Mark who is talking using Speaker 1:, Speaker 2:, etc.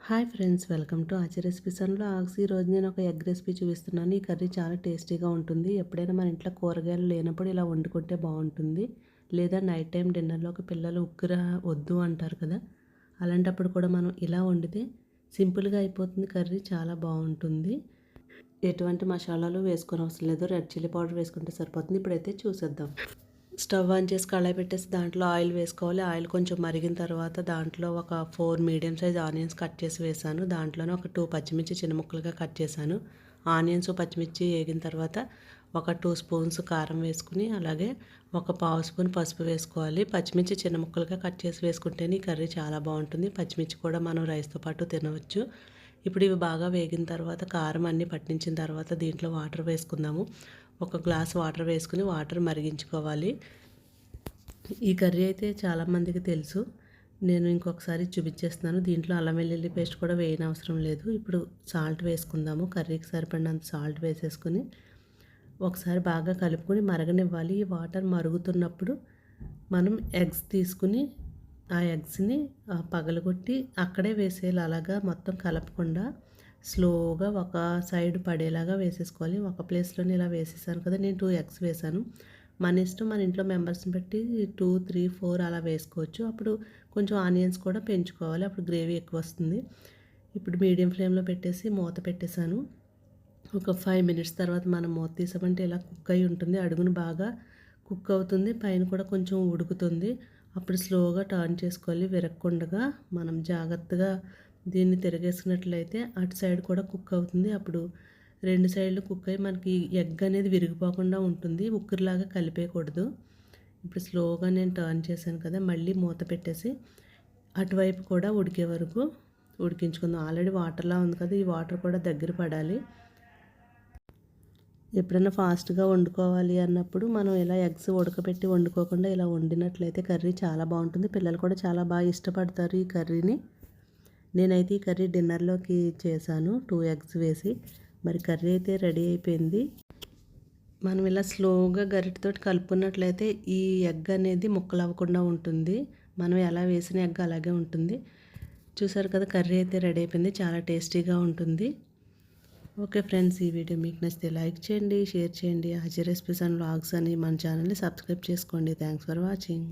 Speaker 1: Hi friends, welcome to ఆచి recipes and vlogs. ఈరోజు నేను ఒక ఎగ్ రెసిపీ చూపిస్తున్నాను. ఈ కర్రీ చాలా టేస్టీగా ఉంటుంది. ఎప్పుడైనా మన ఇంట్లో కూరగాయలు లేనప్పుడు ఇలా వండుకుంటే బాగుంటుంది. లేదా నైట్ టైం డిన్నర్లోకి పిల్లలు ఉక్కుర వద్దు అంటారు కదా, అలాంటప్పుడు కూడా మనం ఇలా వండితే సింపుల్గా అయిపోతుంది. కర్రీ చాలా బాగుంటుంది. ఎటువంటి మసాలాలు వేసుకొని అవసరం లేదు. రెడ్ చిల్లీ పౌడర్ వేసుకుంటే సరిపోతుంది. ఇప్పుడైతే చూసేద్దాం. స్టవ్ ఆన్ చేసి కళాయి పెట్టేసి దాంట్లో ఆయిల్ వేసుకోవాలి. ఆయిల్ కొంచెం మరిగిన తర్వాత దాంట్లో ఒక 4 మీడియం సైజ్ ఆనియన్స్ కట్ చేసి వేసాను. దాంట్లోనే ఒక 2 పచ్చిమిర్చి చిన్న ముక్కలుగా కట్ చేశాను. ఆనియన్స్ పచ్చిమిర్చి వేగిన తర్వాత ఒక 2 స్పూన్స్ కారం వేసుకుని, అలాగే ఒక పావు స్పూన్ పసుపు వేసుకోవాలి. పచ్చిమిర్చి చిన్న ముక్కలుగా కట్ చేసి వేసుకుంటేనే ఈ కర్రీ చాలా బాగుంటుంది. పచ్చిమిర్చి కూడా మనం రైస్తో పాటు తినవచ్చు. ఇప్పుడు ఇవి బాగా వేగిన తర్వాత కారం అన్నీ పట్టించిన తర్వాత దీంట్లో వాటర్ వేసుకుందాము. ఒక గ్లాస్ వాటర్ వేసుకుని వాటర్ మరిగించుకోవాలి. ఈ కర్రీ అయితే చాలామందికి తెలుసు, నేను ఇంకొకసారి చూపించేస్తున్నాను. దీంట్లో అల్లం వెల్లుల్లి పేస్ట్ కూడా వేయనవసరం లేదు. ఇప్పుడు సాల్ట్ వేసుకుందాము. కర్రీకి సరిపడినంత సాల్ట్ వేసేసుకుని ఒకసారి బాగా కలుపుకొని మరగనివ్వాలి. ఈ వాటర్ మరుగుతున్నప్పుడు మనం ఎగ్స్ తీసుకుని ఆ ఎగ్స్ని పగలగొట్టి అక్కడే వేసేయాలి. అలాగా మొత్తం కలపకుండా స్లోగా ఒక సైడ్ పడేలాగా వేసేసుకోవాలి. ఒక ప్లేస్లోనే ఇలా వేసేసాను కదా, నేను 2 ఎగ్స్ వేసాను. మన ఇష్టం, మన ఇంట్లో మెంబర్స్ని బట్టి 2, 3, 4 అలా వేసుకోవచ్చు. అప్పుడు కొంచెం ఆనియన్స్ కూడా పెంచుకోవాలి, అప్పుడు గ్రేవీ ఎక్కువ వస్తుంది. ఇప్పుడు మీడియం ఫ్లేమ్లో పెట్టేసి మూత పెట్టేశాను. ఒక 5 మినిట్స్ తర్వాత మనం మూత తీసామంటే ఇలా కుక్ అయి ఉంటుంది. అడుగును బాగా కుక్ అవుతుంది, పైన కూడా కొంచెం ఉడుకుతుంది. అప్పుడు స్లోగా టర్న్ చేసుకోవాలి. విరక్కుండగా మనం జాగ్రత్తగా దీన్ని తిరగేసుకున్నట్లయితే అటు సైడ్ కూడా కుక్ అవుతుంది. అప్పుడు 2 సైడ్లు కుక్ అయ్యి మనకి ఎగ్ అనేది విరిగిపోకుండా ఉంటుంది. ఉక్కురులాగా కలిపేయకూడదు. ఇప్పుడు స్లోగా నేను టర్న్ చేశాను కదా, మళ్ళీ మూత పెట్టేసి అటువైపు కూడా ఉడికే వరకు ఉడికించుకుందాం. ఆల్రెడీ వాటర్లా ఉంది కదా, ఈ వాటర్ కూడా దగ్గర పడాలి. ఎప్పుడైనా ఫాస్ట్గా వండుకోవాలి అన్నప్పుడు మనం ఇలా ఎగ్స్ ఉడకబెట్టి వండుకోకుండా ఇలా వండినట్లయితే కర్రీ చాలా బాగుంటుంది. పిల్లలు కూడా చాలా బాగా ఇష్టపడతారు ఈ కర్రీని. నేనైతే ఈ కర్రీ డిన్నర్లోకి చేశాను 2 ఎగ్స్ వేసి. మరి కర్రీ అయితే రెడీ అయిపోయింది. మనం ఇలా స్లోగా గరిటెతోటి కలుపుకున్నట్లయితే ఈ ఎగ్ అనేది ముక్కలు అవ్వకుండా ఉంటుంది. మనం ఎలా వేసిన ఎగ్ అలాగే ఉంటుంది. చూసారు కదా, కర్రీ అయితే రెడీ అయిపోయింది. చాలా టేస్టీగా ఉంటుంది. ఓకే ఫ్రెండ్స్, ఈ వీడియో మీకు నచ్చితే లైక్ చేయండి, షేర్ చేయండి. ఆచి రెసిపీస్ అండ్ వ్లాగ్స్ అని మన ఛానల్ని సబ్స్క్రైబ్ చేసుకోండి. Thanks for watching.